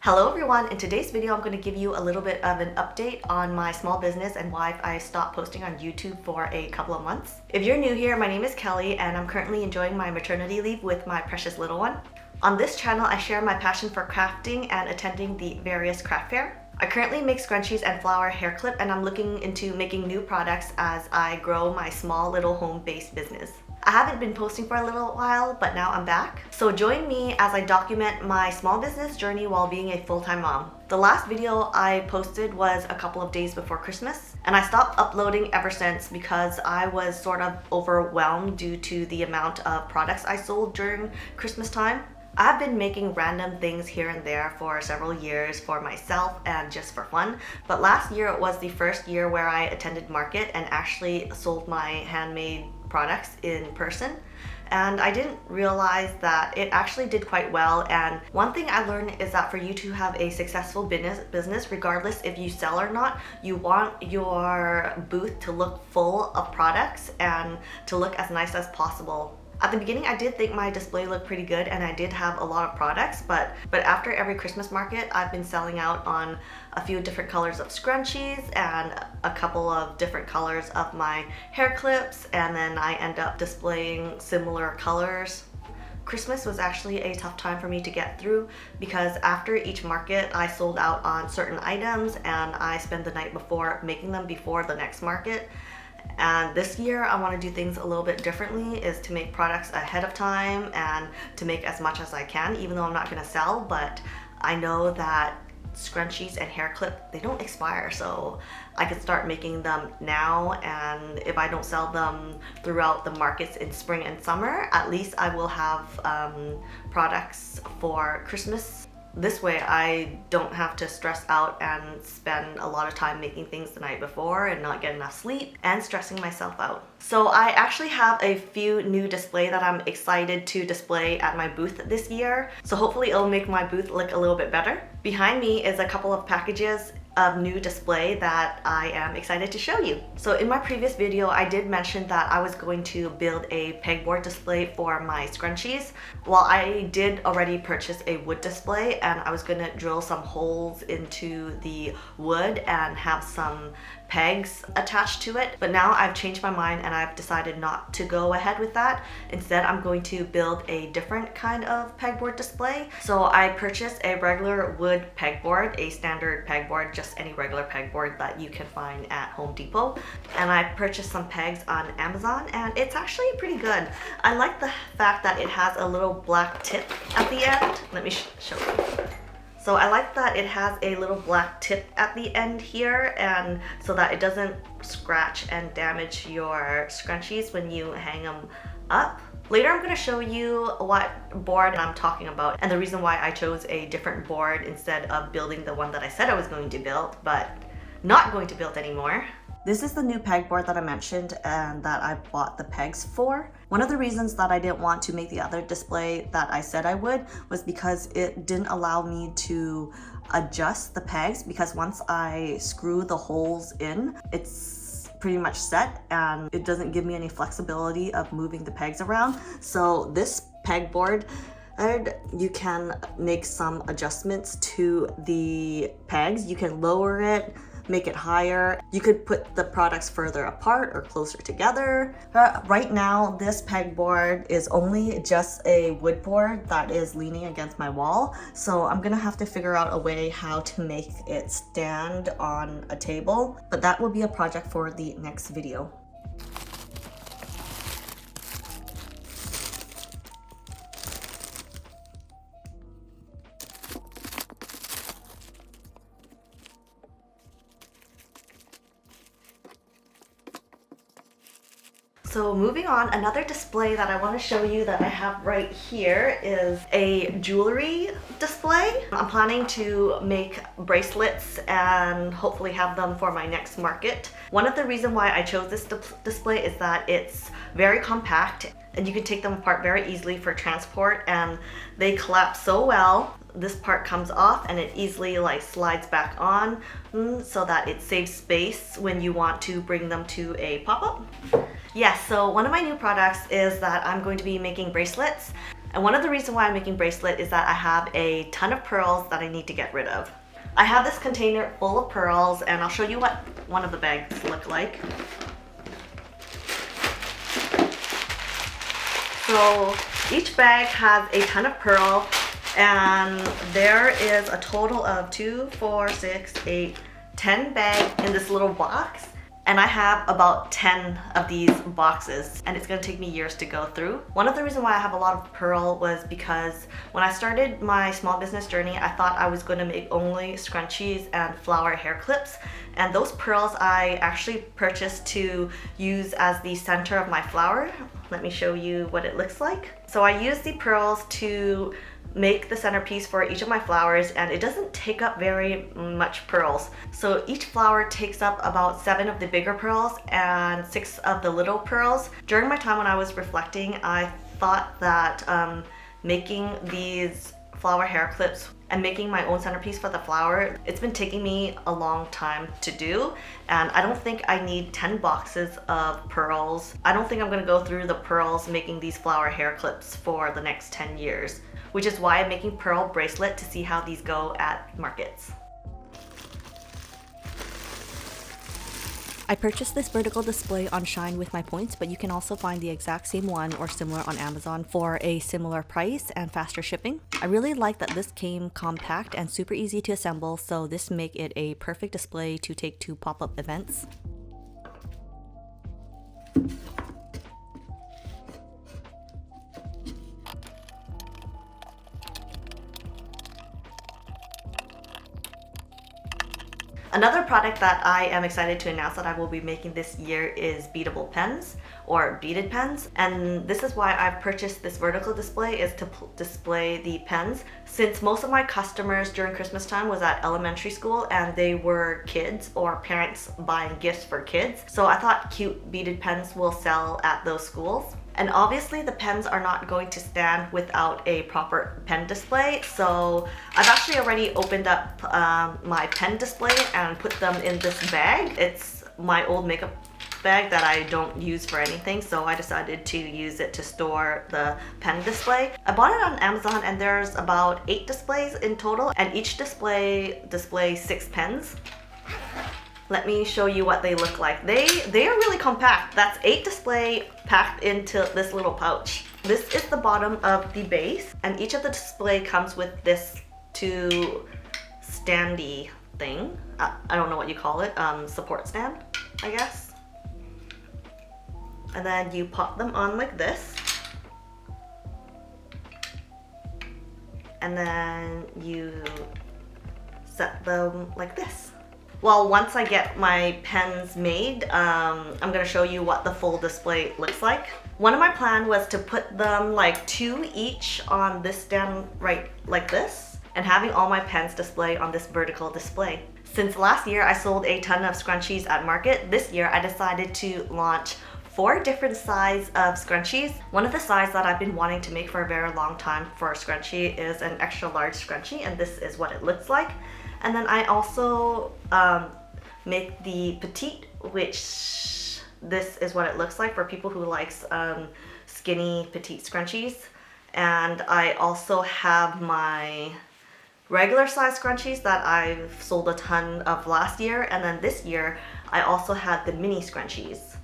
Hello everyone, in today's video I'm going to give you a little bit of an update on my small business and why I stopped posting on YouTube for a couple of months. If you're new here, my name is Kelly and I'm currently enjoying my maternity leave with my precious little one. On this channel I share my passion for crafting and attending the various craft fair. I currently make scrunchies and flower hair clip and I'm looking into making new products as I grow my small little home-based business. I haven't been posting for a little while, but now I'm back. So join me as I document my small business journey while being a full-time mom. The last video I posted was a couple of days before Christmas, and I stopped uploading ever since because I was sort of overwhelmed due to the amount of products I sold during Christmas time. I've been making random things here and there for several years for myself and just for fun, but last year was the first year where I attended market and actually sold my handmade products in person. And I didn't realize that it actually did quite well. And one thing I learned is that for you to have a successful business, regardless if you sell or not, you want your booth to look full of products and to look as nice as possible. At the beginning, I did think my display looked pretty good and I did have a lot of products, but after every Christmas market, I've been selling out on a few different colors of scrunchies and a couple of different colors of my hair clips, and then I end up displaying similar colors. Christmas was actually a tough time for me to get through because after each market, I sold out on certain items and I spent the night before making them before the next market. And this year I want to do things a little bit differently, is to make products ahead of time and to make as much as I can, even though I'm not going to sell. But I know that scrunchies and hair clip, they don't expire, so I could start making them now, and if I don't sell them throughout the markets in spring and summer, at least I will have products for Christmas. This way I don't have to stress out and spend a lot of time making things the night before and not get enough sleep and stressing myself out. So I actually have a few new display that I'm excited to display at my booth this year. So hopefully it'll make my booth look a little bit better. Behind me is a couple of packages of new display that I am excited to show you. So in my previous video, I did mention that I was going to build a pegboard display for my scrunchies. Well, I did already purchase a wood display and I was gonna drill some holes into the wood and have some pegs attached to it, but now I've changed my mind and I've decided not to go ahead with that. Instead, I'm going to build a different kind of pegboard display. So I purchased a regular wood pegboard, a standard pegboard, just any regular pegboard that you can find at Home Depot. And I purchased some pegs on Amazon and it's actually pretty good. I like the fact that it has a little black tip at the end. Let me show you. So I like that it has a little black tip at the end here, and so that it doesn't scratch and damage your scrunchies when you hang them up. Later I'm going to show you what board I'm talking about and the reason why I chose a different board instead of building the one that I said I was going to build, but not going to build anymore. This is the new pegboard that I mentioned and that I bought the pegs for. One of the reasons that I didn't want to make the other display that I said I would was because it didn't allow me to adjust the pegs, because once I screw the holes in, it's pretty much set and it doesn't give me any flexibility of moving the pegs around. So this pegboard, you can make some adjustments to the pegs. You can lower it, make it higher. You could put the products further apart or closer together. Right now, this pegboard is only just a wood board that is leaning against my wall. So I'm gonna have to figure out a way how to make it stand on a table, but that will be a project for the next video. So moving on, another display that I want to show you that I have right here is a jewelry display. I'm planning to make bracelets and hopefully have them for my next market. One of the reasons why I chose this display is that it's very compact and you can take them apart very easily for transport, and they collapse so well. This part comes off and it easily slides back on so that it saves space when you want to bring them to a pop-up. Yes, so one of my new products is that I'm going to be making bracelets. And one of the reasons why I'm making bracelet is that I have a ton of pearls that I need to get rid of. I have this container full of pearls, and I'll show you what one of the bags look like. So each bag has a ton of pearl, and there is a total of 2, 4, 6, 8, 10 bags in this little box. And I have about 10 of these boxes, and it's gonna take me years to go through. One of the reasons why I have a lot of pearl was because when I started my small business journey, I thought I was gonna make only scrunchies and flower hair clips. And those pearls I actually purchased to use as the center of my flower. Let me show you what it looks like. So I use the pearls to make the centerpiece for each of my flowers, and it doesn't take up very much pearls. So each flower takes up about 7 of the bigger pearls and 6 of the little pearls. During my time when I was reflecting, I thought that making these flower hair clips and making my own centerpiece for the flower, it's been taking me a long time to do, and I don't think I need 10 boxes of pearls. I don't think I'm gonna go through the pearls making these flower hair clips for the next 10 years. Which is why I'm making pearl bracelet to see how these go at markets. I purchased this vertical display on Shine with my points, but you can also find the exact same one or similar on Amazon for a similar price and faster shipping. I really like that this came compact and super easy to assemble, so this make it a perfect display to take to pop-up events. Another product that I am excited to announce that I will be making this year is beadable pens or beaded pens. And this is why I've purchased this vertical display, is to display the pens. Since most of my customers during Christmas time was at elementary school and they were kids or parents buying gifts for kids. So I thought cute beaded pens will sell at those schools. And obviously the pens are not going to stand without a proper pen display. So I've actually already opened up my pen display and put them in this bag. It's my old makeup bag that I don't use for anything, so I decided to use it to store the pen display. I bought it on Amazon, and there's about 8 displays in total, and each display displays 6 pens. Let me show you what they look like. They are really compact. That's 8 display packed into this little pouch. This is the bottom of the base, and each of the display comes with this 2 standy thing. I don't know what you call it, support stand, I guess. And then you pop them on like this. And then you set them like this. Well, once I get my pens made, I'm gonna show you what the full display looks like. One of my plans was to put them like 2 each on this stand right like this, and having all my pens display on this vertical display. Since last year I sold a ton of scrunchies at market, this year I decided to launch 4 different sizes of scrunchies. One of the sizes that I've been wanting to make for a very long time for a scrunchie is an extra large scrunchie, and this is what it looks like. And then I also make the petite, which this is what it looks like for people who likes skinny petite scrunchies. And I also have my regular size scrunchies that I've sold a ton of last year, and then this year I also had the mini scrunchies.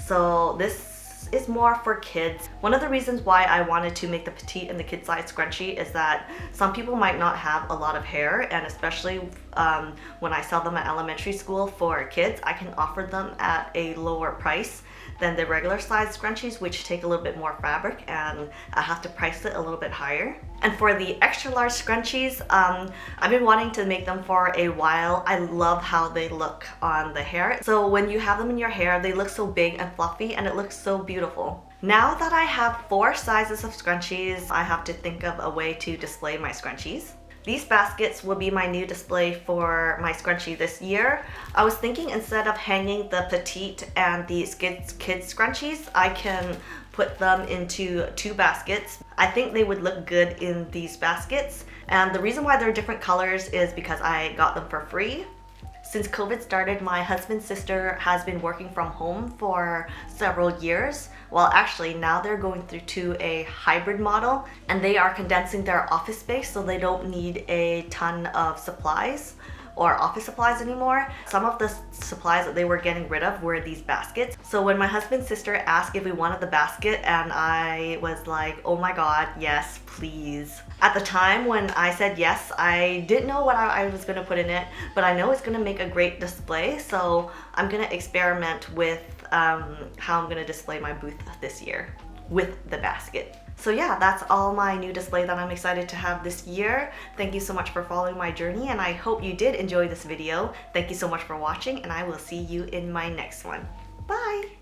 So this is more for kids. One of the reasons why I wanted to make the petite and the kid size scrunchie is that some people might not have a lot of hair, and especially when I sell them at elementary school for kids, I can offer them at a lower price than the regular size scrunchies, which take a little bit more fabric, and I have to price it a little bit higher. And for the extra large scrunchies, I've been wanting to make them for a while. I love how they look on the hair. So when you have them in your hair, they look so big and fluffy, and it looks so beautiful. Now that I have 4 sizes of scrunchies, I have to think of a way to display my scrunchies. These baskets will be my new display for my scrunchie this year. I was thinking instead of hanging the petite and the kids scrunchies, I can put them into 2 baskets. I think they would look good in these baskets. And the reason why they're different colors is because I got them for free. Since COVID started, my husband's sister has been working from home for several years. Well, actually now they're going through to a hybrid model, and they are condensing their office space so they don't need a ton of supplies or office supplies anymore. Some of the supplies that they were getting rid of were these baskets. So when my husband's sister asked if we wanted the basket, and I was like, oh my god, yes, please. At the time when I said yes, I didn't know what I was gonna put in it, but I know it's gonna make a great display, so I'm gonna experiment with how I'm gonna display my booth this year with the basket. So yeah, that's all my new display that I'm excited to have this year. Thank you so much for following my journey, and I hope you did enjoy this video. Thank you so much for watching, and I will see you in my next one. Bye!